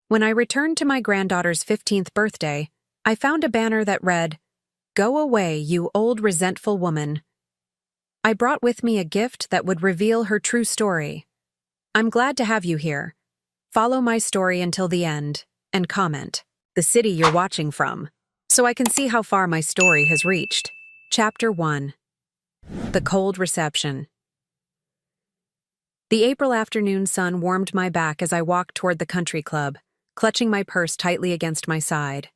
When I returned to my granddaughter's 15th birthday, I found a banner that read, "Go away, you old resentful woman." I brought with me a gift that would reveal her true story. I'm glad to have you here. Follow my story until the end, and comment the city you're watching from, so I can see how far my story has reached. Chapter 1. The Cold Reception. The April afternoon sun warmed my back as I walked toward the country club, clutching my purse tightly against my side.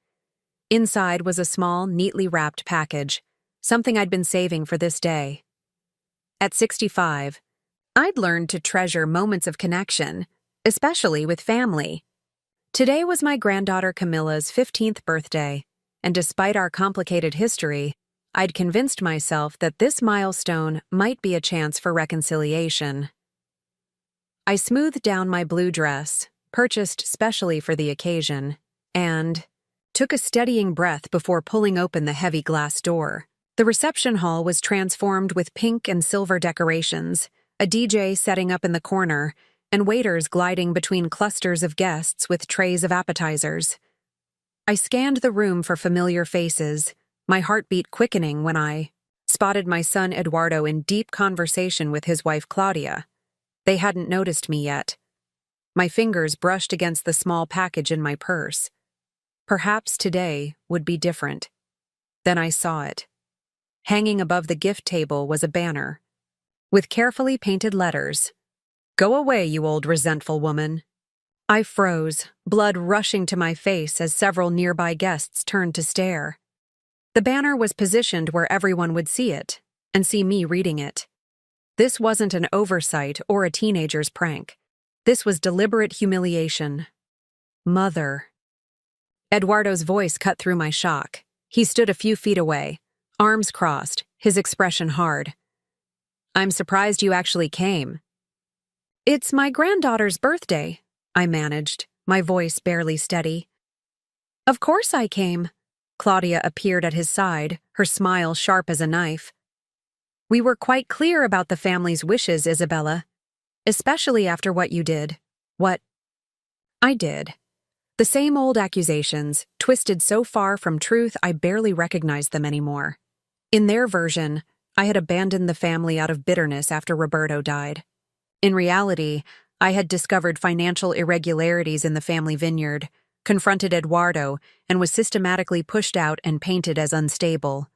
Inside was a small, neatly wrapped package, something I'd been saving for this day. At 65, I'd learned to treasure moments of connection, especially with family. Today was my granddaughter Camilla's 15th birthday, and despite our complicated history, I'd convinced myself that this milestone might be a chance for reconciliation. I smoothed down my blue dress, purchased specially for the occasion, and took a steadying breath before pulling open the heavy glass door. The reception hall was transformed with pink and silver decorations, a DJ setting up in the corner, and waiters gliding between clusters of guests with trays of appetizers. I scanned the room for familiar faces, my heartbeat quickening when I spotted my son Eduardo in deep conversation with his wife Claudia. They hadn't noticed me yet. My fingers brushed against the small package in my purse. Perhaps today would be different. Then I saw it. Hanging above the gift table was a banner, with carefully painted letters, "Go away, you old resentful woman." I froze, blood rushing to my face as several nearby guests turned to stare. The banner was positioned where everyone would see it, and see me reading it. This wasn't an oversight or a teenager's prank. This was deliberate humiliation. Mother. Eduardo's voice cut through my shock. He stood a few feet away, arms crossed, his expression hard. "I'm surprised you actually came." "It's my granddaughter's birthday," I managed, my voice barely steady. "Of course I came." Claudia appeared at his side, her smile sharp as a knife. "We were quite clear about the family's wishes, Isabella. Especially after what you did." "What?" "I did. The same old accusations, twisted so far from truth I barely recognized them anymore. In their version, I had abandoned the family out of bitterness after Roberto died. In reality, I had discovered financial irregularities in the family vineyard, confronted Eduardo, and was systematically pushed out and painted as unstable.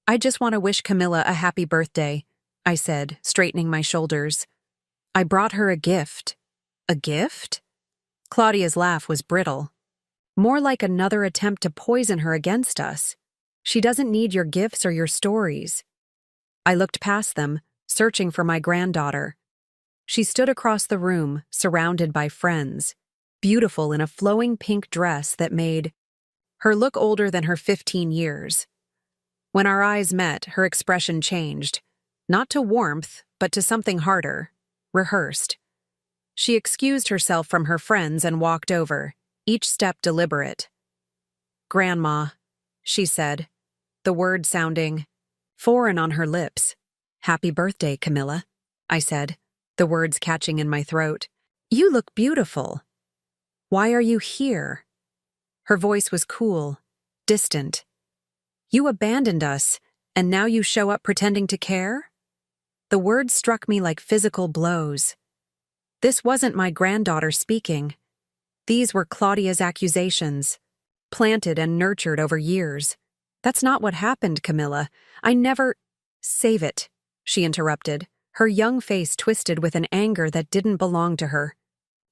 "I just want to wish Camilla a happy birthday," I said, straightening my shoulders. "I brought her a gift." "A gift?" Claudia's laugh was brittle. "More like another attempt to poison her against us. She doesn't need your gifts or your stories." I looked past them, searching for my granddaughter. She stood across the room, surrounded by friends, beautiful in a flowing pink dress that made her look older than her 15 years. When our eyes met, her expression changed, not to warmth, but to something harder, rehearsed. She excused herself from her friends and walked over, each step deliberate. "Grandma," she said, the word sounding foreign on her lips. "Happy birthday, Camilla," I said, the words catching in my throat. "You look beautiful. Why are you here?" Her voice was cool, distant. "You abandoned us, and now you show up pretending to care?" The words struck me like physical blows. This wasn't my granddaughter speaking. These were Claudia's accusations, planted and nurtured over years. "That's not what happened, Camilla. I never—" "Save it," she interrupted, her young face twisted with an anger that didn't belong to her.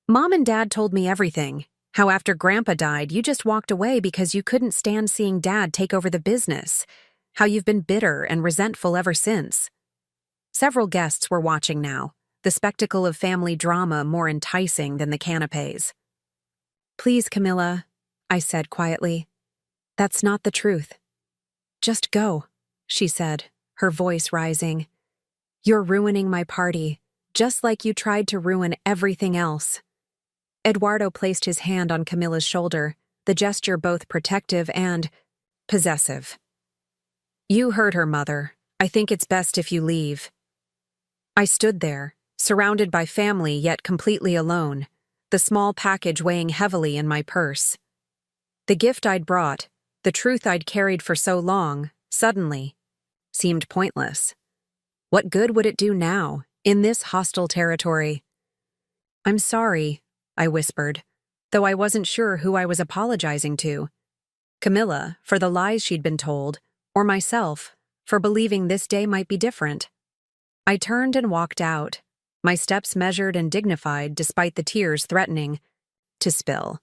"Mom and Dad told me everything. How after Grandpa died, you just walked away because you couldn't stand seeing Dad take over the business. How you've been bitter and resentful ever since." Several guests were watching now, the spectacle of family drama more enticing than the canapes. "Please, Camilla," I said quietly. "That's not the truth." "Just go," she said, her voice rising. "You're ruining my party, just like you tried to ruin everything else." Eduardo placed his hand on Camilla's shoulder, the gesture both protective and possessive. "You heard her, Mother. I think it's best if you leave." I stood there, surrounded by family yet completely alone, the small package weighing heavily in my purse. The gift I'd brought, the truth I'd carried for so long, suddenly seemed pointless. What good would it do now, in this hostile territory? "I'm sorry," I whispered, though I wasn't sure who I was apologizing to. Camilla, for the lies she'd been told, or myself, for believing this day might be different. I turned and walked out, my steps measured and dignified despite the tears threatening to spill.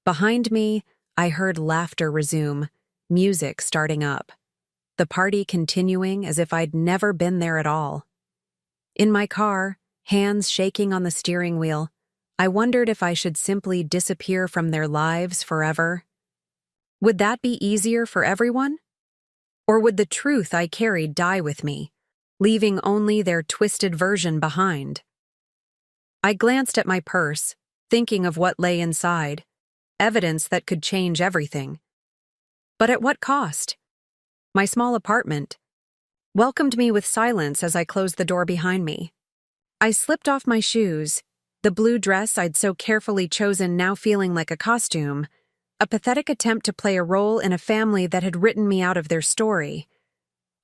Behind me, I heard laughter resume, music starting up, the party continuing as if I'd never been there at all. In my car, hands shaking on the steering wheel, I wondered if I should simply disappear from their lives forever. Would that be easier for everyone? Or would the truth I carried die with me, leaving only their twisted version behind? I glanced at my purse, thinking of what lay inside, evidence that could change everything. But at what cost? My small apartment welcomed me with silence as I closed the door behind me. I slipped off my shoes, the blue dress I'd so carefully chosen now feeling like a costume, a pathetic attempt to play a role in a family that had written me out of their story.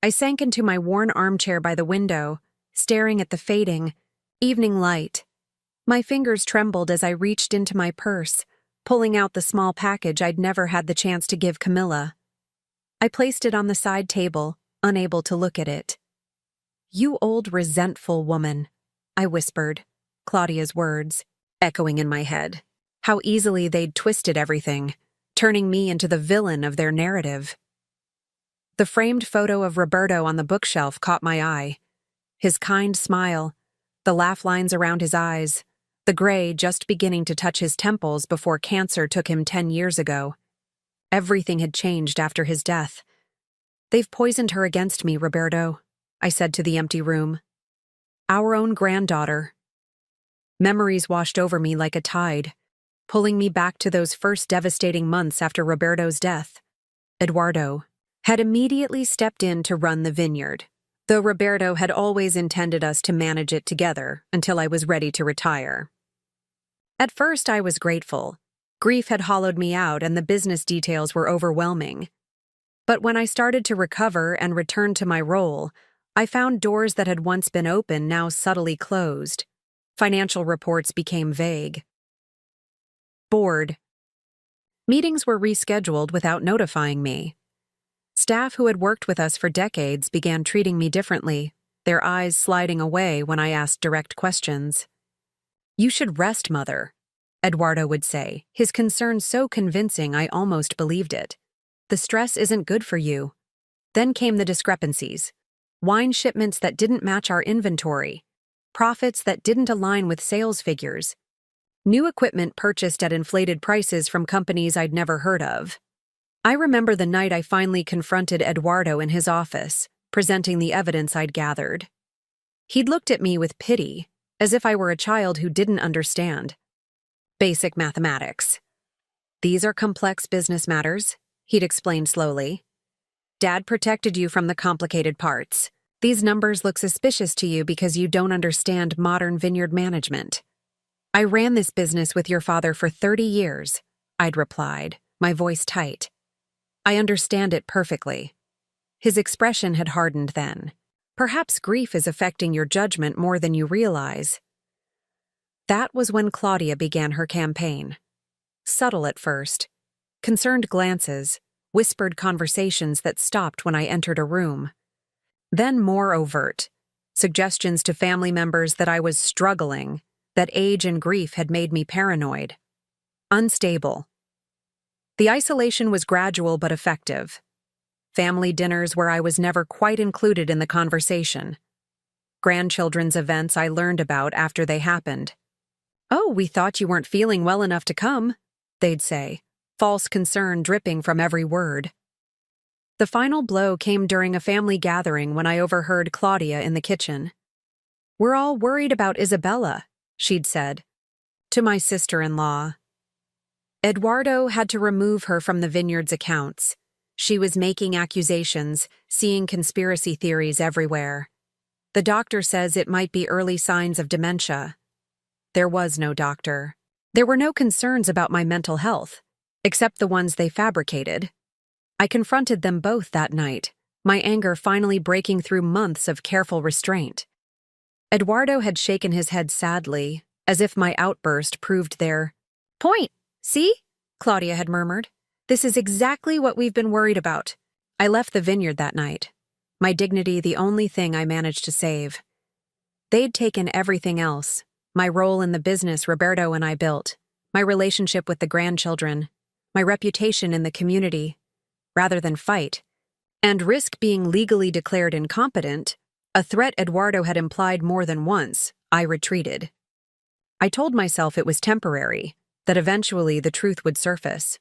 I sank into my worn armchair by the window, staring at the fading, evening light. My fingers trembled as I reached into my purse, pulling out the small package I'd never had the chance to give Camilla. I placed it on the side table, unable to look at it. "You old resentful woman," I whispered, Claudia's words echoing in my head. How easily they'd twisted everything, turning me into the villain of their narrative. The framed photo of Roberto on the bookshelf caught my eye. His kind smile, the laugh lines around his eyes, the gray just beginning to touch his temples before cancer took him 10 years ago. Everything had changed after his death. "They've poisoned her against me, Roberto," I said to the empty room. "Our own granddaughter." Memories washed over me like a tide, pulling me back to those first devastating months after Roberto's death. Eduardo had immediately stepped in to run the vineyard, though Roberto had always intended us to manage it together until I was ready to retire. At first, I was grateful. Grief had hollowed me out and the business details were overwhelming. But when I started to recover and return to my role, I found doors that had once been open now subtly closed. Financial reports became vague. Bored. Meetings were rescheduled without notifying me. Staff who had worked with us for decades began treating me differently, their eyes sliding away when I asked direct questions. "You should rest, Mother," Eduardo would say, his concern so convincing I almost believed it. "The stress isn't good for you." Then came the discrepancies. Wine shipments that didn't match our inventory, profits that didn't align with sales figures, new equipment purchased at inflated prices from companies I'd never heard of. I remember the night I finally confronted Eduardo in his office, presenting the evidence I'd gathered. He'd looked at me with pity, as if I were a child who didn't understand. "Basic mathematics. These are complex business matters," he'd explained slowly. "Dad protected you from the complicated parts. These numbers look suspicious to you because you don't understand modern vineyard management." "I ran this business with your father for 30 years, I'd replied, my voice tight. "I understand it perfectly." His expression had hardened then. "Perhaps grief is affecting your judgment more than you realize." That was when Claudia began her campaign. Subtle at first. Concerned glances, whispered conversations that stopped when I entered a room. Then more overt. Suggestions to family members that I was struggling, that age and grief had made me paranoid. Unstable. The isolation was gradual but effective. Family dinners where I was never quite included in the conversation. Grandchildren's events I learned about after they happened. "Oh, we thought you weren't feeling well enough to come," they'd say, false concern dripping from every word. The final blow came during a family gathering when I overheard Claudia in the kitchen. "We're all worried about Isabella," she'd said, to my sister-in-law. Eduardo had to remove her from the vineyard's accounts. She was making accusations, seeing conspiracy theories everywhere. "The doctor says it might be early signs of dementia." There was no doctor. There were no concerns about my mental health, except the ones they fabricated. I confronted them both that night, my anger finally breaking through months of careful restraint. Eduardo had shaken his head sadly, as if my outburst proved their point. "See?" Claudia had murmured. "This is exactly what we've been worried about." I left the vineyard that night, my dignity the only thing I managed to save. They'd taken everything else, my role in the business Roberto and I built, my relationship with the grandchildren, my reputation in the community, rather than fight, and risk being legally declared incompetent, a threat Eduardo had implied more than once. I retreated. I told myself it was temporary, that eventually the truth would surface.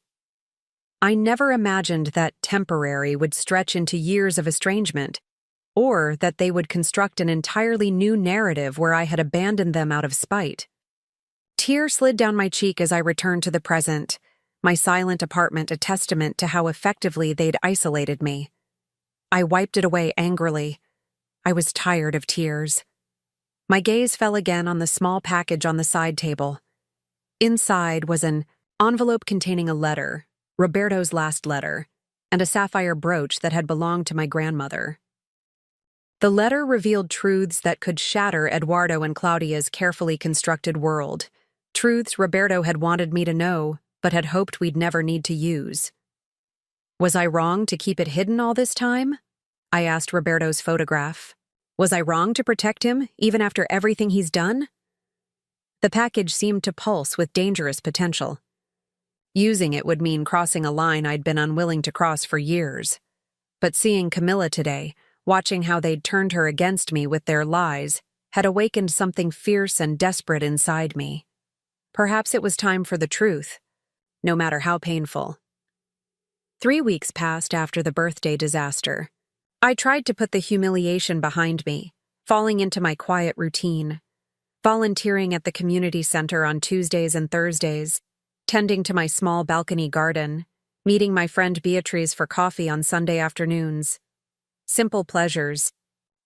I never imagined that temporary would stretch into years of estrangement, or that they would construct an entirely new narrative where I had abandoned them out of spite. Tear slid down my cheek as I returned to the present, my silent apartment a testament to how effectively they'd isolated me. I wiped it away angrily. I was tired of tears. My gaze fell again on the small package on the side table. Inside was an envelope containing a letter, Roberto's last letter, and a sapphire brooch that had belonged to my grandmother. The letter revealed truths that could shatter Eduardo and Claudia's carefully constructed world, truths Roberto had wanted me to know, but had hoped we'd never need to use. Was I wrong to keep it hidden all this time? I asked Roberto's photograph. Was I wrong to protect him, even after everything he's done? The package seemed to pulse with dangerous potential. Using it would mean crossing a line I'd been unwilling to cross for years. But seeing Camilla today, watching how they'd turned her against me with their lies, had awakened something fierce and desperate inside me. Perhaps it was time for the truth, no matter how painful. 3 weeks passed after the birthday disaster. I tried to put the humiliation behind me, falling into my quiet routine, volunteering at the community center on Tuesdays and Thursdays, tending to my small balcony garden, meeting my friend Beatrice for coffee on Sunday afternoons. Simple pleasures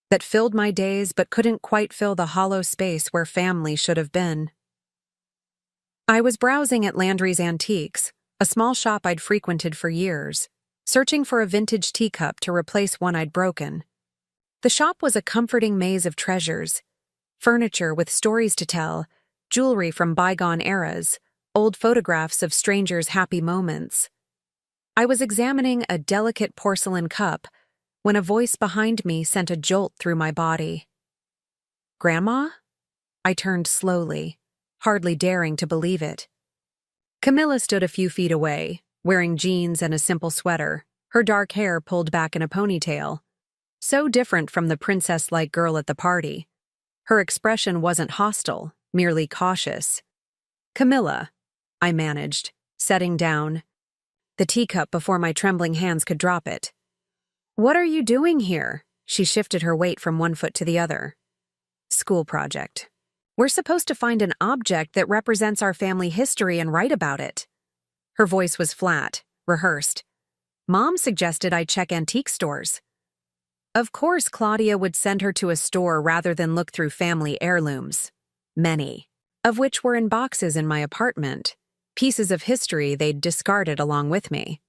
that filled my days but couldn't quite fill the hollow space where family should have been. I was browsing at Landry's Antiques, a small shop I'd frequented for years, searching for a vintage teacup to replace one I'd broken. The shop was a comforting maze of treasures, furniture with stories to tell, jewelry from bygone eras, old photographs of strangers' happy moments. I was examining a delicate porcelain cup when a voice behind me sent a jolt through my body. "Grandma?" I turned slowly, hardly daring to believe it. Camilla stood a few feet away, wearing jeans and a simple sweater, her dark hair pulled back in a ponytail. So different from the princess-like girl at the party. Her expression wasn't hostile, merely cautious. "Camilla," I managed, setting down the teacup before my trembling hands could drop it. "What are you doing here?" She shifted her weight from one foot to the other. "School project. We're supposed to find an object that represents our family history and write about it." Her voice was flat, rehearsed. "Mom suggested I check antique stores." Of course Claudia would send her to a store rather than look through family heirlooms. Many of which were in boxes in my apartment, pieces of history they'd discarded along with me.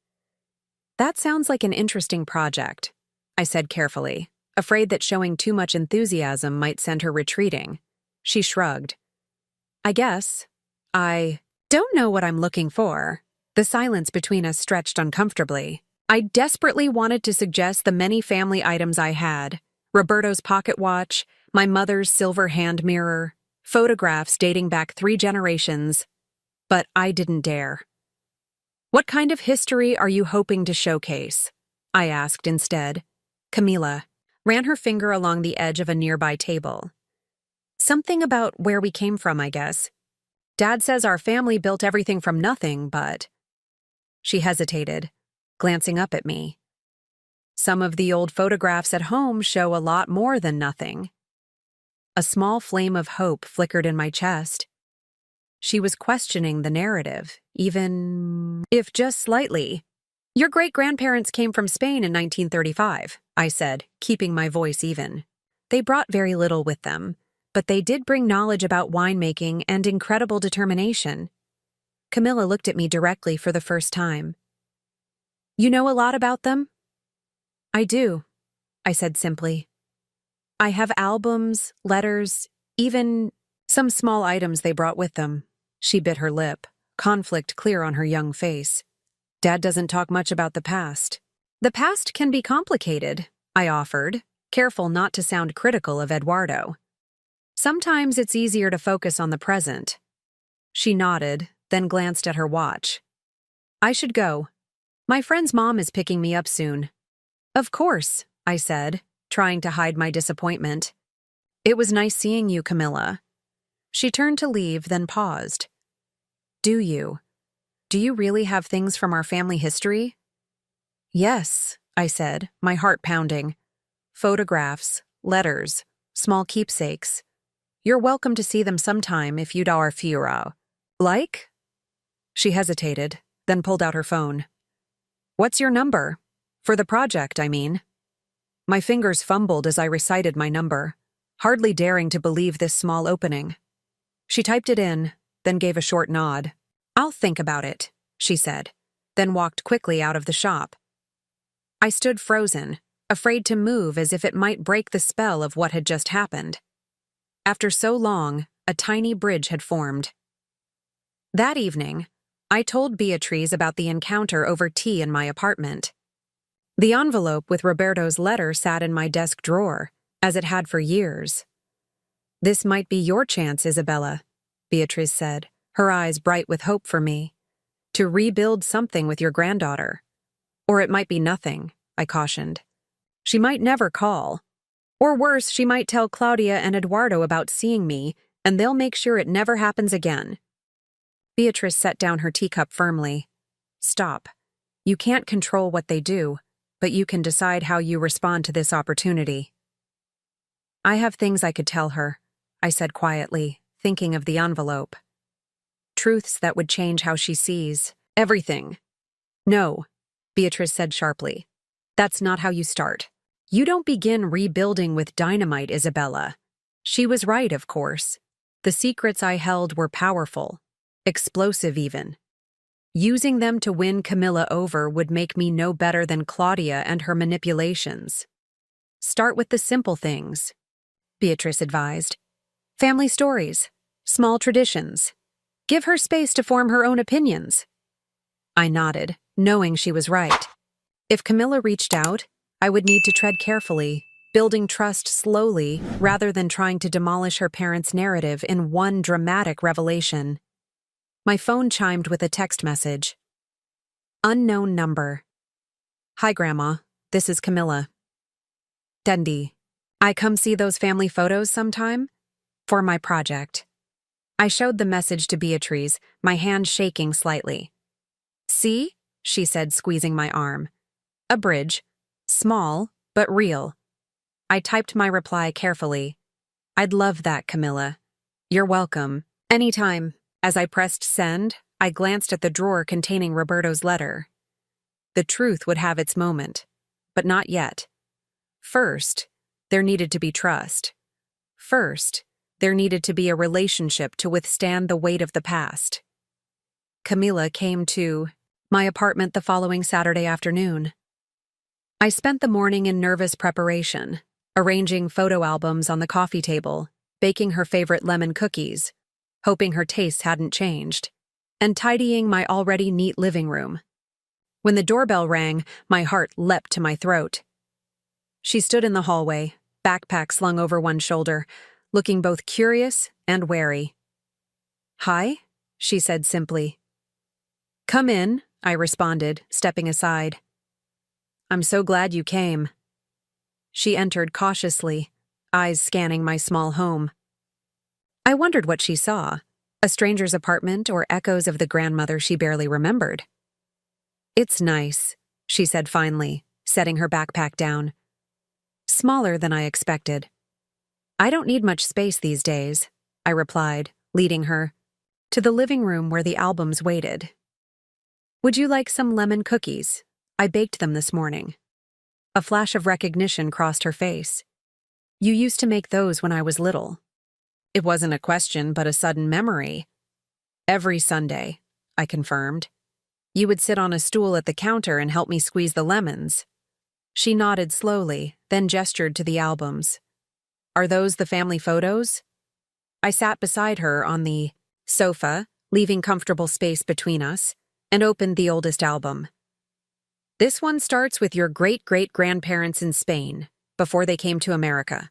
"That sounds like an interesting project," I said carefully, afraid that showing too much enthusiasm might send her retreating. She shrugged. "I guess. I don't know what I'm looking for." The silence between us stretched uncomfortably. I desperately wanted to suggest the many family items I had: Roberto's pocket watch, my mother's silver hand mirror, photographs dating back 3 generations. But I didn't dare. "What kind of history are you hoping to showcase?" I asked instead. Camila ran her finger along the edge of a nearby table. "Something about where we came from, I guess. Dad says our family built everything from nothing, but..." She hesitated, glancing up at me. "Some of the old photographs at home show a lot more than nothing." A small flame of hope flickered in my chest. She was questioning the narrative, even if just slightly. "Your great-grandparents came from Spain in 1935, I said, keeping my voice even. "They brought very little with them, but they did bring knowledge about winemaking and incredible determination. Camilla looked at me directly for the first time. You know a lot about them? I do, I said simply. I have albums, letters, even some small items they brought with them. She bit her lip, conflict clear on her young face. Dad doesn't talk much about the past. The past can be complicated, I offered, careful not to sound critical of Eduardo. Sometimes it's easier to focus on the present. She nodded, then glanced at her watch. I should go. My friend's mom is picking me up soon. Of course, I said, trying to hide my disappointment. It was nice seeing you, Camilla. She turned to leave, then paused. Do you really have things from our family history? Yes, I said, my heart pounding. Photographs, letters, small keepsakes. You're welcome to see them sometime if you'd our furo. Like? She hesitated, then pulled out her phone. What's your number? For the project, I mean. My fingers fumbled as I recited my number, hardly daring to believe this small opening. She typed it in, then gave a short nod. I'll think about it, she said, then walked quickly out of the shop. I stood frozen, afraid to move as if it might break the spell of what had just happened. After so long, a tiny bridge had formed. That evening, I told Beatriz about the encounter over tea in my apartment. The envelope with Roberto's letter sat in my desk drawer, as it had for years. This might be your chance, Isabella, Beatriz said, her eyes bright with hope for me. To rebuild something with your granddaughter. Or it might be nothing, I cautioned. She might never call. Or worse, she might tell Claudia and Eduardo about seeing me, and they'll make sure it never happens again. Beatrice set down her teacup firmly. Stop. You can't control what they do, but you can decide how you respond to this opportunity. I have things I could tell her, I said quietly, thinking of the envelope. Truths that would change how she sees everything. No, Beatrice said sharply. That's not how you start. You don't begin rebuilding with dynamite, Isabella. She was right, of course. The secrets I held were powerful. Explosive even. Using them to win Camilla over would make me no better than Claudia and her manipulations. Start with the simple things, Beatrice advised. Family stories, small traditions. Give her space to form her own opinions. I nodded, knowing she was right. If Camilla reached out, I would need to tread carefully, building trust slowly rather than trying to demolish her parents' narrative in one dramatic revelation. My phone chimed with a text message. Unknown number. Hi, Grandma. This is Camilla. Dundee. I come see those family photos sometime? For my project. I showed the message to Beatriz, my hand shaking slightly. See? She said, squeezing my arm. A bridge. Small, but real. I typed my reply carefully. I'd love that, Camilla. You're welcome. Anytime. As I pressed send, I glanced at the drawer containing Roberto's letter. The truth would have its moment, but not yet. First, there needed to be trust. First, there needed to be a relationship to withstand the weight of the past. Camilla came to my apartment the following Saturday afternoon. I spent the morning in nervous preparation, arranging photo albums on the coffee table, baking her favorite lemon cookies, hoping her tastes hadn't changed, and tidying my already neat living room. When the doorbell rang, my heart leapt to my throat. She stood in the hallway, backpack slung over one shoulder, looking both curious and wary. Hi, she said simply. Come in, I responded, stepping aside. I'm so glad you came. She entered cautiously, eyes scanning my small home. I wondered what she saw, a stranger's apartment or echoes of the grandmother she barely remembered. It's nice, she said finally, setting her backpack down. Smaller than I expected. I don't need much space these days, I replied, leading her to the living room where the albums waited. Would you like some lemon cookies? I baked them this morning. A flash of recognition crossed her face. You used to make those when I was little. It wasn't a question, but a sudden memory. Every Sunday, I confirmed. You would sit on a stool at the counter and help me squeeze the lemons. She nodded slowly, then gestured to the albums. Are those the family photos? I sat beside her on the sofa, leaving comfortable space between us, and opened the oldest album. This one starts with your great-great-grandparents in Spain, before they came to America.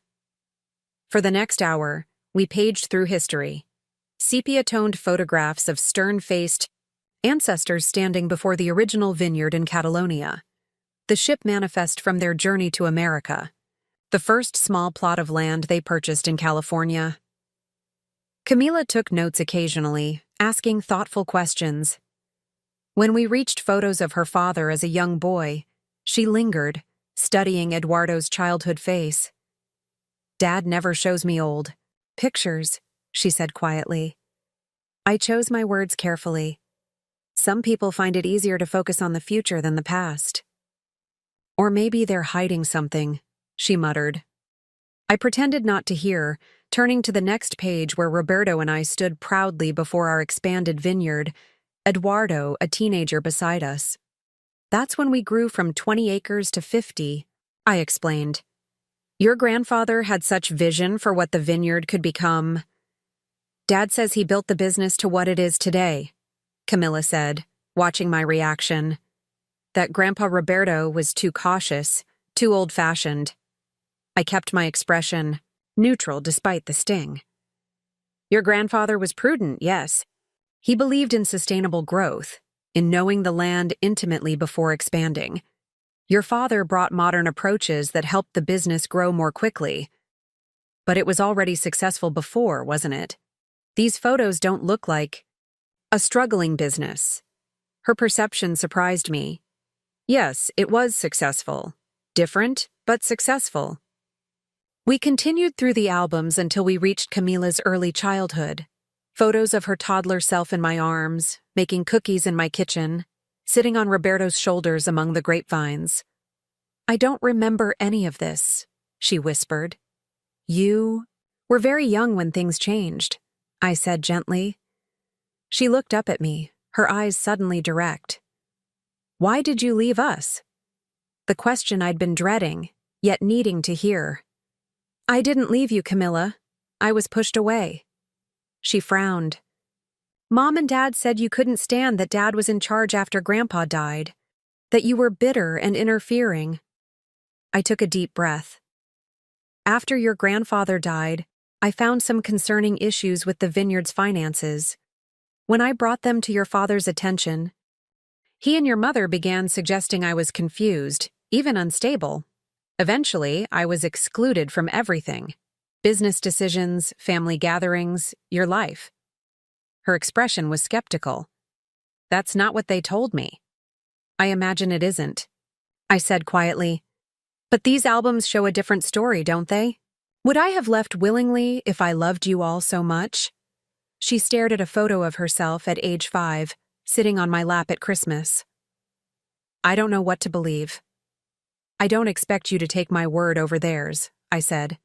For the next hour, we paged through history, sepia-toned photographs of stern-faced ancestors standing before the original vineyard in Catalonia, the ship manifest from their journey to America, the first small plot of land they purchased in California. Camila took notes occasionally, asking thoughtful questions. When we reached photos of her father as a young boy, she lingered, studying Eduardo's childhood face. Dad never shows me old pictures, she said quietly. I chose my words carefully. Some people find it easier to focus on the future than the past. Or maybe they're hiding something, she muttered. I pretended not to hear, turning to the next page where Roberto and I stood proudly before our expanded vineyard, Eduardo, a teenager beside us. That's when we grew from 20 acres to 50, I explained. Your grandfather had such vision for what the vineyard could become. Dad says he built the business to what it is today, Camilla said, watching my reaction. That Grandpa Roberto was too cautious, too old-fashioned. I kept my expression neutral despite the sting. Your grandfather was prudent, yes. He believed in sustainable growth, in knowing the land intimately before expanding. Your father brought modern approaches that helped the business grow more quickly. But it was already successful before, wasn't it? These photos don't look like a struggling business. Her perception surprised me. Yes, it was successful. Different, but successful. We continued through the albums until we reached Camila's early childhood. Photos of her toddler self in my arms, making cookies in my kitchen, sitting on Roberto's shoulders among the grapevines. I don't remember any of this, she whispered. You were very young when things changed, I said gently. She looked up at me, her eyes suddenly direct. Why did you leave us? The question I'd been dreading, yet needing to hear. I didn't leave you, Camilla. I was pushed away. She frowned. Mom and Dad said you couldn't stand that Dad was in charge after Grandpa died, that you were bitter and interfering. I took a deep breath. After your grandfather died, I found some concerning issues with the vineyard's finances. When I brought them to your father's attention, he and your mother began suggesting I was confused, even unstable. Eventually, I was excluded from everything. Business decisions, family gatherings, your life. Her expression was skeptical. That's not what they told me. I imagine it isn't, I said quietly. But these albums show a different story, don't they? Would I have left willingly if I loved you all so much? She stared at a photo of herself at age 5, sitting on my lap at Christmas. I don't know what to believe. I don't expect you to take my word over theirs, I said.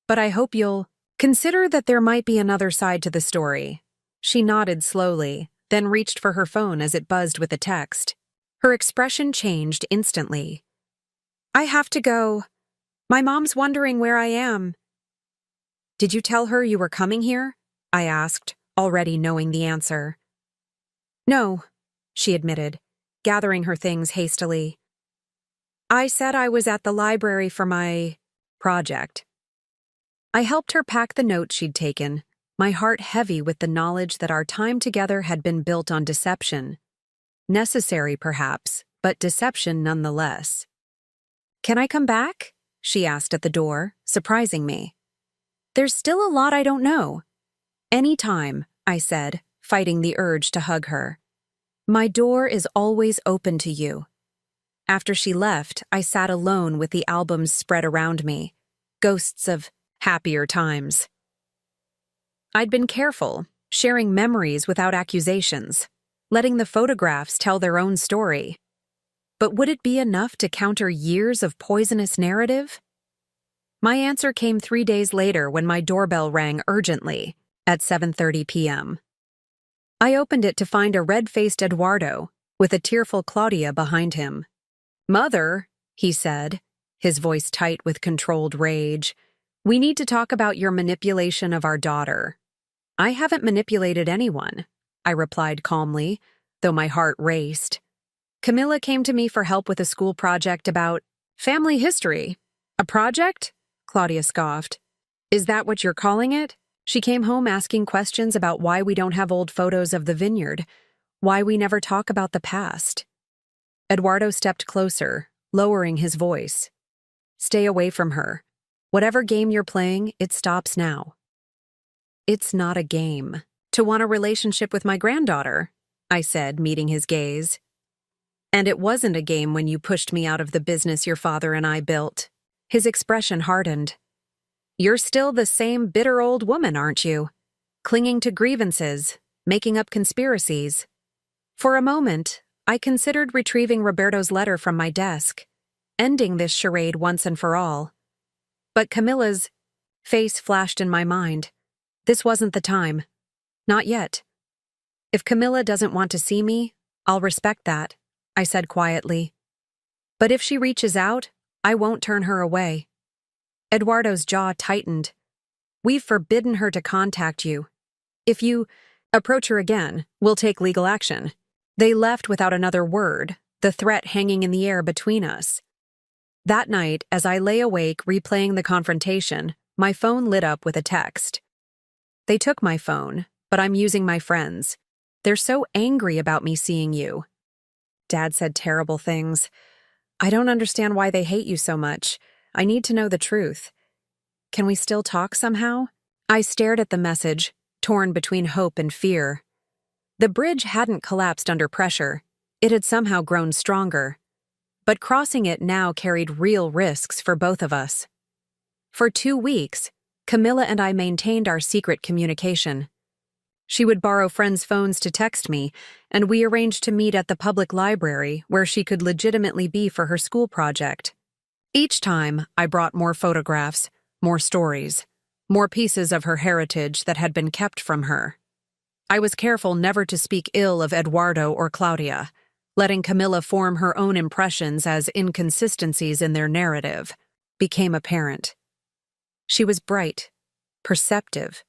But I hope you'll consider that there might be another side to the story. She nodded slowly, then reached for her phone as it buzzed with a text. Her expression changed instantly. I have to go. My mom's wondering where I am. Did you tell her you were coming here? I asked, already knowing the answer. No, she admitted, gathering her things hastily. I said I was at the library for my project. I helped her pack the notes she'd taken, my heart heavy with the knowledge that our time together had been built on deception. Necessary, perhaps, but deception nonetheless. Can I come back? She asked at the door, surprising me. There's still a lot I don't know. Any time, I said, fighting the urge to hug her. My door is always open to you. After she left, I sat alone with the albums spread around me, ghosts of happier times. I'd been careful, sharing memories without accusations, letting the photographs tell their own story. But would it be enough to counter years of poisonous narrative? My answer came 3 days later when my doorbell rang urgently at 7:30 p.m. I opened it to find a red-faced Eduardo, with a tearful Claudia behind him. "Mother," he said, his voice tight with controlled rage, "we need to talk about your manipulation of our daughter." "I haven't manipulated anyone," I replied calmly, though my heart raced. "Camilla came to me for help with a school project about family history." "A project?" Claudia scoffed. "Is that what you're calling it?" She came home asking questions about why we don't have old photos of the vineyard, why we never talk about the past. Eduardo stepped closer, lowering his voice. "Stay away from her. Whatever game you're playing, it stops now." "It's not a game. To want a relationship with my granddaughter," I said, meeting his gaze. "And it wasn't a game when you pushed me out of the business your father and I built." His expression hardened. "You're still the same bitter old woman, aren't you? Clinging to grievances, making up conspiracies." For a moment, I considered retrieving Roberto's letter from my desk, ending this charade once and for all. But Camilla's face flashed in my mind. This wasn't the time. Not yet. "If Camilla doesn't want to see me, I'll respect that," I said quietly. "But if she reaches out, I won't turn her away." Eduardo's jaw tightened. "We've forbidden her to contact you. If you approach her again, we'll take legal action." They left without another word, the threat hanging in the air between us. That night, as I lay awake replaying the confrontation, my phone lit up with a text. "They took my phone, but I'm using my friend's. They're so angry about me seeing you. Dad said terrible things. I don't understand why they hate you so much. I need to know the truth. Can we still talk somehow?" I stared at the message, torn between hope and fear. The bridge hadn't collapsed under pressure. It had somehow grown stronger. But crossing it now carried real risks for both of us. For 2 weeks, Camilla and I maintained our secret communication. She would borrow friends' phones to text me, and we arranged to meet at the public library where she could legitimately be for her school project. Each time, I brought more photographs, more stories, more pieces of her heritage that had been kept from her. I was careful never to speak ill of Eduardo or Claudia, letting Camilla form her own impressions as inconsistencies in their narrative became apparent. She was bright, perceptive,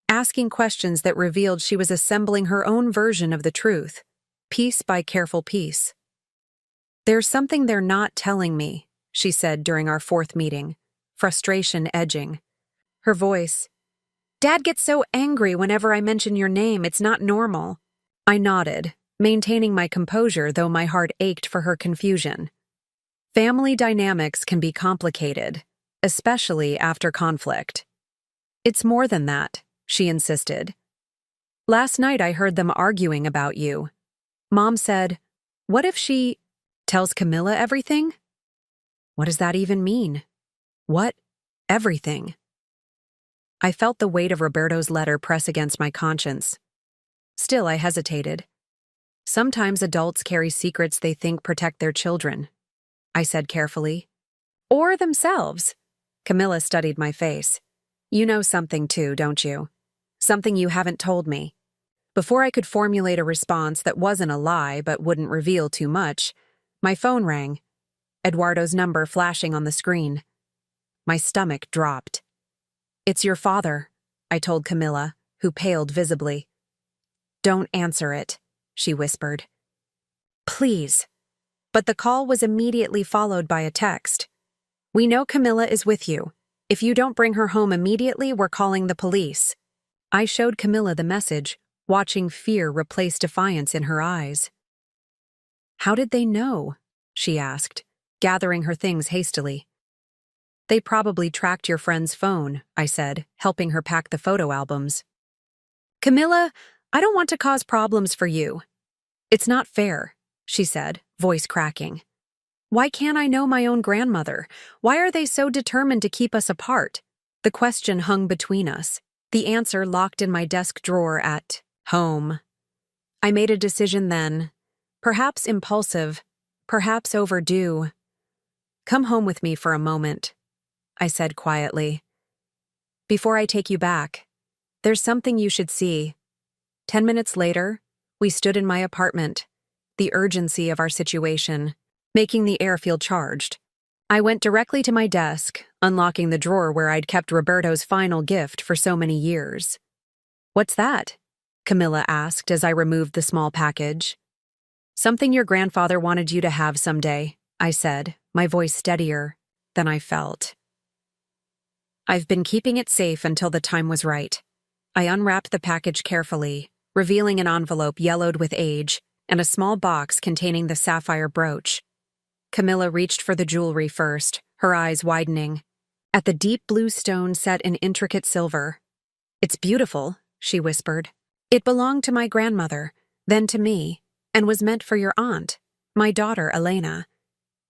asking questions that revealed she was assembling her own version of the truth, piece by careful piece. "There's something they're not telling me," she said during our 4th meeting, frustration edging. Her voice, "Dad gets so angry whenever I mention your name, it's not normal." I nodded, maintaining my composure though my heart ached for her confusion. Family dynamics can be complicated, especially after conflict. "It's more than that," she insisted. "Last night I heard them arguing about you. Mom said, what if she tells Camilla everything?" What does that even mean? What? Everything? I felt the weight of Roberto's letter press against my conscience. Still, I hesitated. "Sometimes adults carry secrets they think protect their children," I said carefully. "Or themselves." Camilla studied my face. "You know something too, don't you? Something you haven't told me." Before I could formulate a response that wasn't a lie but wouldn't reveal too much, my phone rang, Eduardo's number flashing on the screen. My stomach dropped. "It's your father," I told Camilla, who paled visibly. "Don't answer it," she whispered. "Please." But the call was immediately followed by a text. "We know Camilla is with you. If you don't bring her home immediately, we're calling the police." I showed Camilla the message, watching fear replace defiance in her eyes. "How did they know?" she asked, gathering her things hastily. "They probably tracked your friend's phone," I said, helping her pack the photo albums. "Camilla, I don't want to cause problems for you." "It's not fair," she said, voice cracking. "Why can't I know my own grandmother? Why are they so determined to keep us apart?" The question hung between us, the answer locked in my desk drawer at home. I made a decision then, perhaps impulsive, perhaps overdue. "Come home with me for a moment," I said quietly. "Before I take you back, there's something you should see." 10 minutes later, we stood in my apartment, the urgency of our situation making the air feel charged. I went directly to my desk, unlocking the drawer where I'd kept Roberto's final gift for so many years. "What's that?" Camilla asked as I removed the small package. "Something your grandfather wanted you to have someday," I said, my voice steadier than I felt. "I've been keeping it safe until the time was right." I unwrapped the package carefully, revealing an envelope yellowed with age and a small box containing the sapphire brooch. Camilla reached for the jewelry first, her eyes widening at the deep blue stone set in intricate silver. "It's beautiful," she whispered. "It belonged to my grandmother, then to me, and was meant for your aunt, my daughter Elena.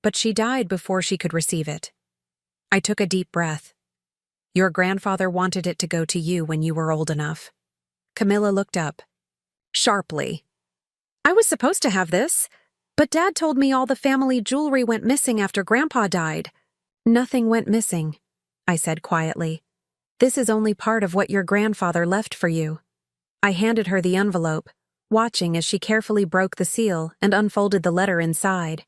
But she died before she could receive it." I took a deep breath. "Your grandfather wanted it to go to you when you were old enough." Camilla looked up sharply. "I was supposed to have this, but Dad told me all the family jewelry went missing after Grandpa died." "Nothing went missing," I said quietly. "This is only part of what your grandfather left for you." I handed her the envelope, watching as she carefully broke the seal and unfolded the letter inside.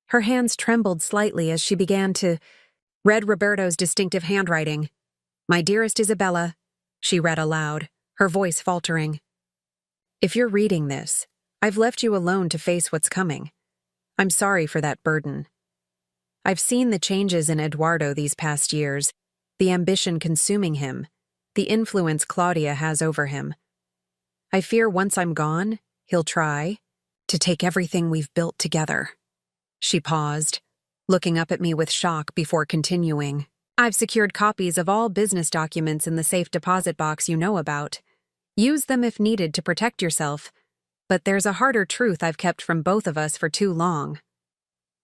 Her hands trembled slightly as she began to read Roberto's distinctive handwriting. "My dearest Isabella," she read aloud, her voice faltering. "If you're reading this, I've left you alone to face what's coming. I'm sorry for that burden. I've seen the changes in Eduardo these past years, the ambition consuming him, the influence Claudia has over him. I fear once I'm gone, he'll try to take everything we've built together." She paused, looking up at me with shock before continuing. "I've secured copies of all business documents in the safe deposit box you know about. Use them if needed to protect yourself. But there's a harder truth I've kept from both of us for too long."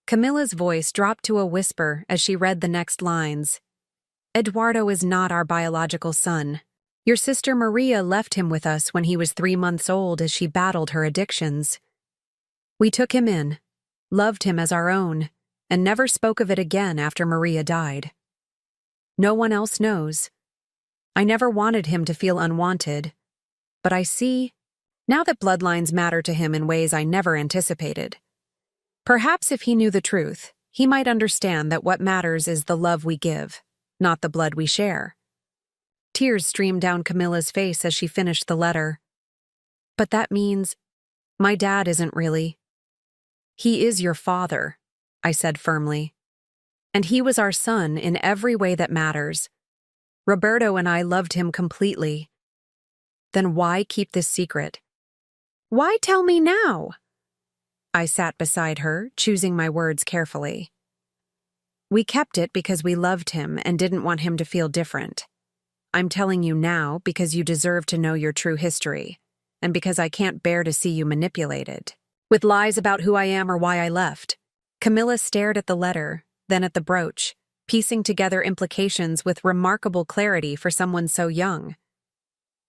Camilla's voice dropped to a whisper as she read the next lines. "Eduardo is not our biological son. Your sister Maria left him with us when he was 3 months old as she battled her addictions. We took him in, loved him as our own, and never spoke of it again after Maria died. No one else knows. I never wanted him to feel unwanted, but I see now that bloodlines matter to him in ways I never anticipated. Perhaps if he knew the truth, he might understand that what matters is the love we give, not the blood we share." Tears streamed down Camilla's face as she finished the letter. "But that means my dad isn't really." "He is your father," I said firmly. "And he was our son in every way that matters. Roberto and I loved him completely. Then why keep this secret? Why tell me now?" I sat beside her, choosing my words carefully. "We kept it because we loved him and didn't want him to feel different. I'm telling you now because you deserve to know your true history, and because I can't bear to see you manipulated with lies about who I am or why I left." Camilla stared at the letter, then at the brooch, piecing together implications with remarkable clarity for someone so young.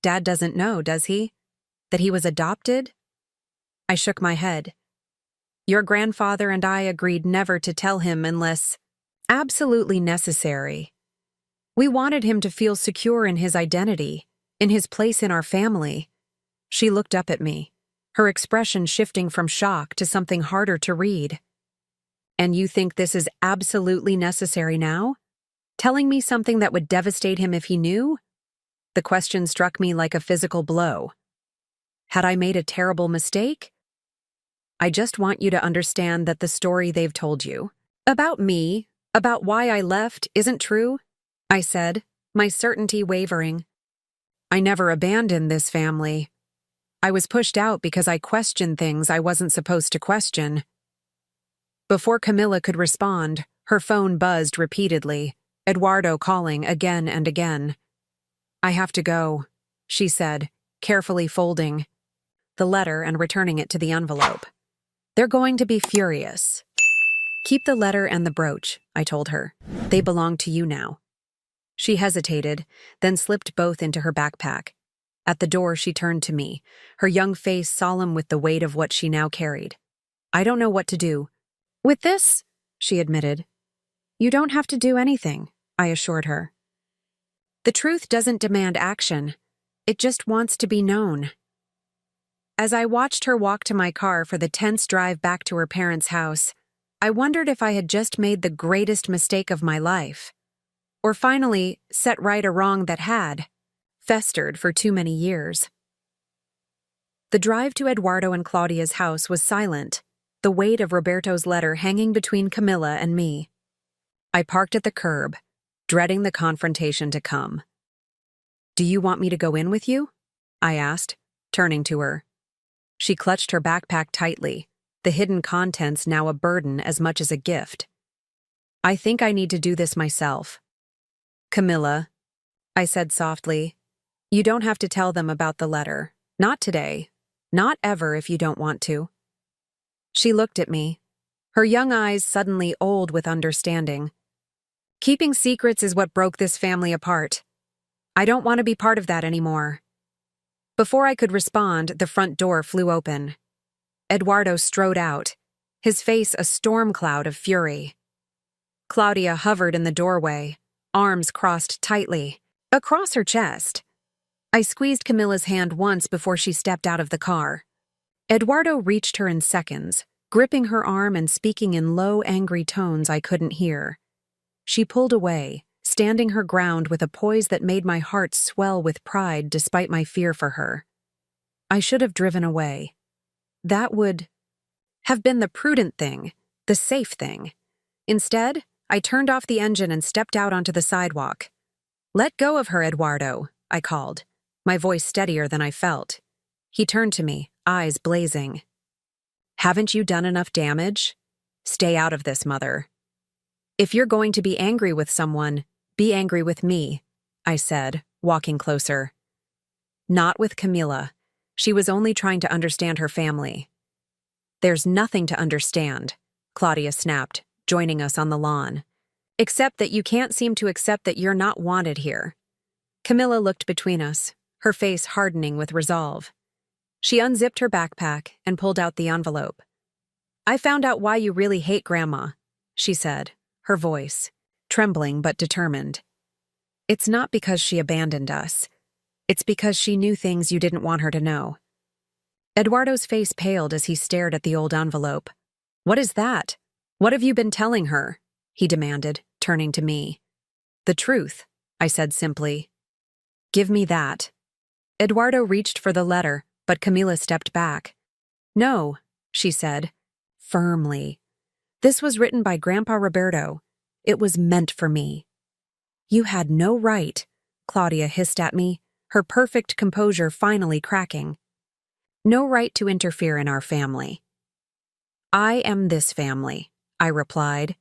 "Dad doesn't know, does he? That he was adopted?" I shook my head. "Your grandfather and I agreed never to tell him unless absolutely necessary. We wanted him to feel secure in his identity, in his place in our family." She looked up at me, her expression shifting from shock to something harder to read. "And you think this is absolutely necessary now? Telling me something that would devastate him if he knew?" The question struck me like a physical blow. Had I made a terrible mistake? "I just want you to understand that the story they've told you about me, about why I left, isn't true," I said, my certainty wavering. "I never abandoned this family. I was pushed out because I questioned things I wasn't supposed to question." Before Camilla could respond, her phone buzzed repeatedly, Eduardo calling again and again. "I have to go," she said, carefully folding the letter and returning it to the envelope. "They're going to be furious." "Keep the letter and the brooch," I told her. "They belong to you now." She hesitated, then slipped both into her backpack. At the door, she turned to me, her young face solemn with the weight of what she now carried. "I don't know what to do with this," she admitted. "You don't have to do anything," I assured her. "The truth doesn't demand action. It just wants to be known." As I watched her walk to my car for the tense drive back to her parents' house, I wondered if I had just made the greatest mistake of my life, or finally set right a wrong that had festered for too many years. The drive to Eduardo and Claudia's house was silent, the weight of Roberto's letter hanging between Camilla and me. I parked at the curb, dreading the confrontation to come. "Do you want me to go in with you?" I asked, turning to her. She clutched her backpack tightly, the hidden contents now a burden as much as a gift. "I think I need to do this myself." "Camilla," I said softly, "you don't have to tell them about the letter. Not today. Not ever if you don't want to." She looked at me, her young eyes suddenly old with understanding. "Keeping secrets is what broke this family apart. I don't want to be part of that anymore." Before I could respond, the front door flew open. Eduardo strode out, his face a storm cloud of fury. Claudia hovered in the doorway, arms crossed tightly, across her chest. I squeezed Camilla's hand once before she stepped out of the car. Eduardo reached her in seconds, gripping her arm and speaking in low, angry tones I couldn't hear. She pulled away, standing her ground with a poise that made my heart swell with pride despite my fear for her. I should have driven away. That would have been the prudent thing, the safe thing. Instead, I turned off the engine and stepped out onto the sidewalk. "Let go of her, Eduardo," I called, my voice steadier than I felt. He turned to me, eyes blazing. "Haven't you done enough damage? Stay out of this, mother. If you're going to be angry with someone, be angry with me," I said, walking closer. "Not with Camilla. She was only trying to understand her family." "There's nothing to understand," Claudia snapped, joining us on the lawn. "Except that you can't seem to accept that you're not wanted here." Camilla looked between us, her face hardening with resolve. She unzipped her backpack and pulled out the envelope. "I found out why you really hate Grandma," she said, her voice trembling but determined. "It's not because she abandoned us. It's because she knew things you didn't want her to know." Eduardo's face paled as he stared at the old envelope. "What is that? What have you been telling her?" he demanded, turning to me. "The truth," I said simply. "Give me that." Eduardo reached for the letter, but Camila stepped back. "No," she said, firmly. "This was written by Grandpa Roberto. It was meant for me." "You had no right," Claudia hissed at me, her perfect composure finally cracking. "No right to interfere in our family." "I am this family," I replied,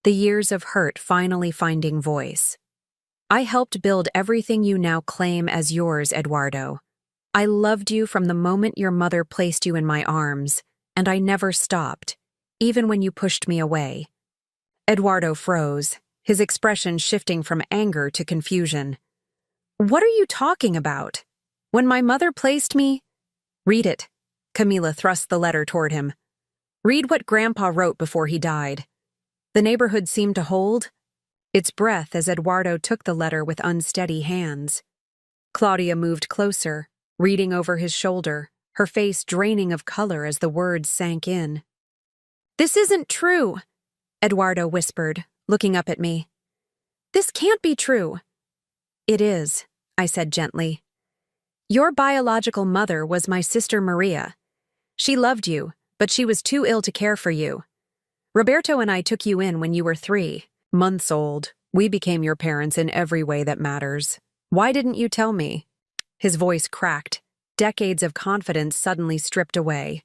the years of hurt finally finding voice. "I helped build everything you now claim as yours, Eduardo. I loved you from the moment your mother placed you in my arms, and I never stopped, even when you pushed me away." Eduardo froze, his expression shifting from anger to confusion. "What are you talking about? When my mother placed me—" "Read it." Camila thrust the letter toward him. "Read what Grandpa wrote before he died." The neighborhood seemed to hold its breath as Eduardo took the letter with unsteady hands. Claudia moved closer, reading over his shoulder, her face draining of color as the words sank in. "This isn't true," Eduardo whispered, looking up at me. "This can't be true." "It is," I said gently. "Your biological mother was my sister Maria. She loved you, but she was too ill to care for you. Roberto and I took you in when you were 3 months old. We became your parents in every way that matters. Why didn't you tell me?" His voice cracked, decades of confidence suddenly stripped away.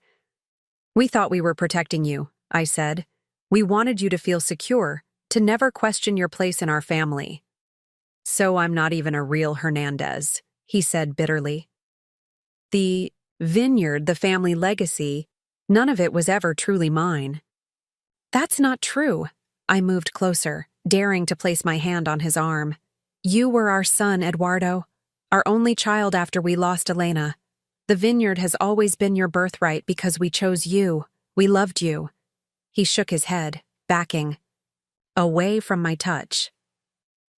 "We thought we were protecting you," I said. "We wanted you to feel secure, to never question your place in our family." "So I'm not even a real Hernandez," he said bitterly. "The vineyard, the family legacy, none of it was ever truly mine." "That's not true." I moved closer, daring to place my hand on his arm. "You were our son, Eduardo, our only child after we lost Elena. The vineyard has always been your birthright because we chose you. We loved you." He shook his head, backing away from my touch.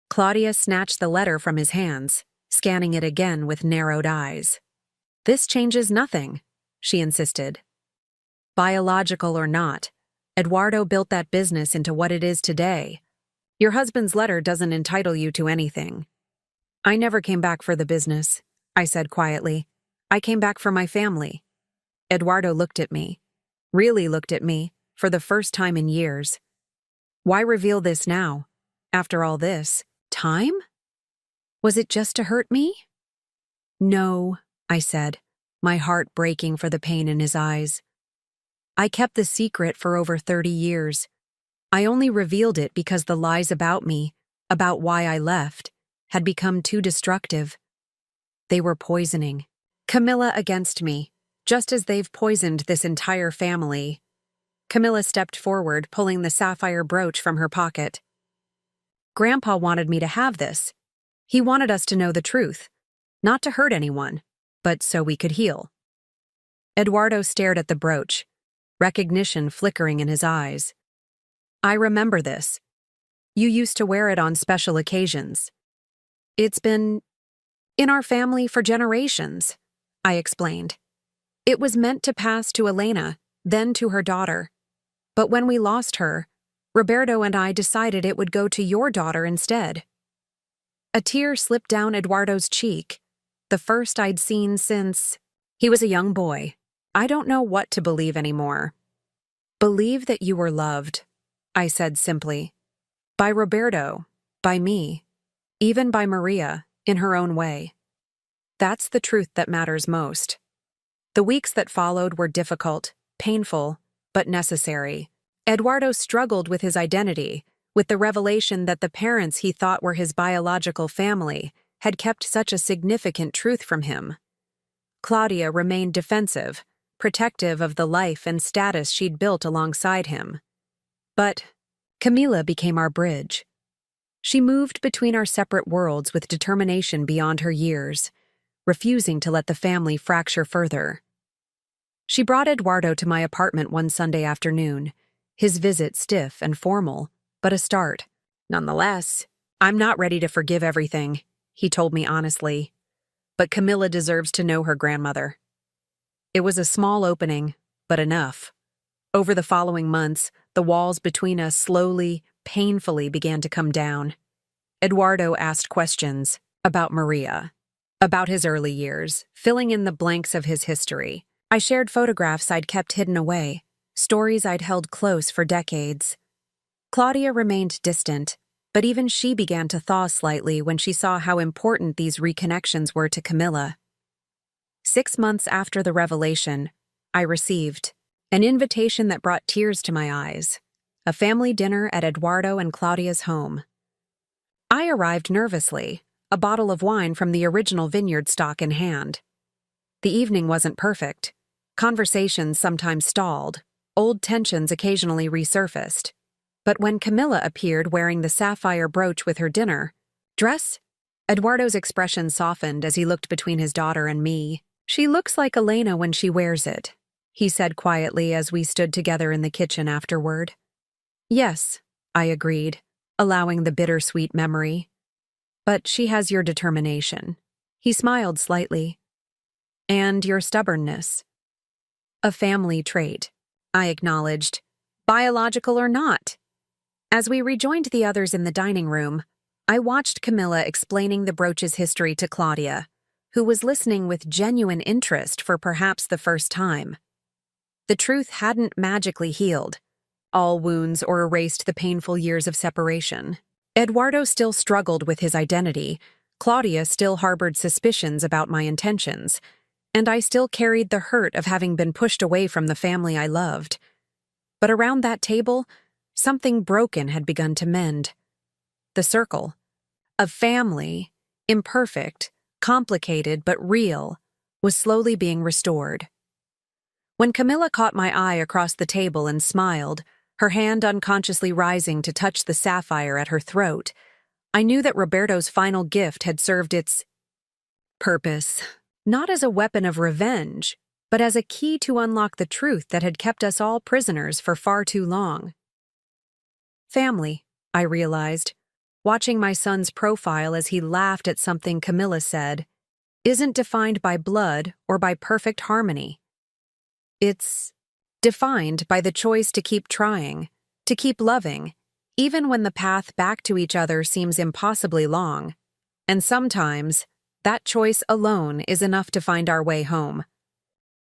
Claudia snatched the letter from his hands, scanning it again with narrowed eyes. "This changes nothing." she insisted. Biological or not, Eduardo built that business into what it is today. Your husband's letter doesn't entitle you to anything. I never came back for the business, I said quietly. I came back for my family. Eduardo looked at me. Really looked at me, for the first time in years. Why reveal this now? After all this, time? Was it just to hurt me? No, I said, my heart breaking for the pain in his eyes. I kept the secret for over 30 years. I only revealed it because the lies about me, about why I left, had become too destructive. They were poisoning. Camilla against me, just as they've poisoned this entire family. Camilla stepped forward, pulling the sapphire brooch from her pocket. Grandpa wanted me to have this. He wanted us to know the truth, not to hurt anyone, but so we could heal. Eduardo stared at the brooch, recognition flickering in his eyes. I remember this. You used to wear it on special occasions. It's been in our family for generations, I explained. It was meant to pass to Elena, then to her daughter. But when we lost her, Roberto and I decided it would go to your daughter instead. A tear slipped down Eduardo's cheek, the first I'd seen since he was a young boy. I don't know what to believe anymore. Believe that you were loved, I said simply. By Roberto, by me, even by Maria, in her own way. That's the truth that matters most. The weeks that followed were difficult, painful, but necessary. Eduardo struggled with his identity, with the revelation that the parents he thought were his biological family had kept such a significant truth from him. Claudia remained defensive, protective of the life and status she'd built alongside him. But Camila became our bridge. She moved between our separate worlds with determination beyond her years, refusing to let the family fracture further. She brought Eduardo to my apartment one Sunday afternoon, his visit stiff and formal, but a start. Nonetheless, I'm not ready to forgive everything, he told me honestly. But Camilla deserves to know her grandmother. It was a small opening, but enough. Over the following months, the walls between us slowly, painfully began to come down. Eduardo asked questions about Maria, about his early years, filling in the blanks of his history. I shared photographs I'd kept hidden away, stories I'd held close for decades. Claudia remained distant, but even she began to thaw slightly when she saw how important these reconnections were to Camilla. 6 months after the revelation, I received an invitation that brought tears to my eyes, a family dinner at Eduardo and Claudia's home. I arrived nervously, a bottle of wine from the original vineyard stock in hand. The evening wasn't perfect. Conversations sometimes stalled, old tensions occasionally resurfaced. But when Camilla appeared wearing the sapphire brooch with her dinner dress, Eduardo's expression softened as he looked between his daughter and me. She looks like Elena when she wears it, he said quietly as we stood together in the kitchen afterward. Yes, I agreed, allowing the bittersweet memory. But she has your determination. He smiled slightly. And your stubbornness. A family trait, I acknowledged, biological or not. As we rejoined the others in the dining room, I watched Camilla explaining the brooch's history to Claudia, who was listening with genuine interest for perhaps the first time. The truth hadn't magically healed all wounds or erased the painful years of separation. Eduardo still struggled with his identity, Claudia still harbored suspicions about my intentions, and I still carried the hurt of having been pushed away from the family I loved. But around that table, something broken had begun to mend. The circle of family, imperfect, complicated but real, was slowly being restored. When Camilla caught my eye across the table and smiled, her hand unconsciously rising to touch the sapphire at her throat, I knew that Roberto's final gift had served its purpose, not as a weapon of revenge, but as a key to unlock the truth that had kept us all prisoners for far too long. Family, I realized, watching my son's profile as he laughed at something Camilla said, isn't defined by blood or by perfect harmony. It's defined by the choice to keep trying, to keep loving, even when the path back to each other seems impossibly long. And sometimes, that choice alone is enough to find our way home.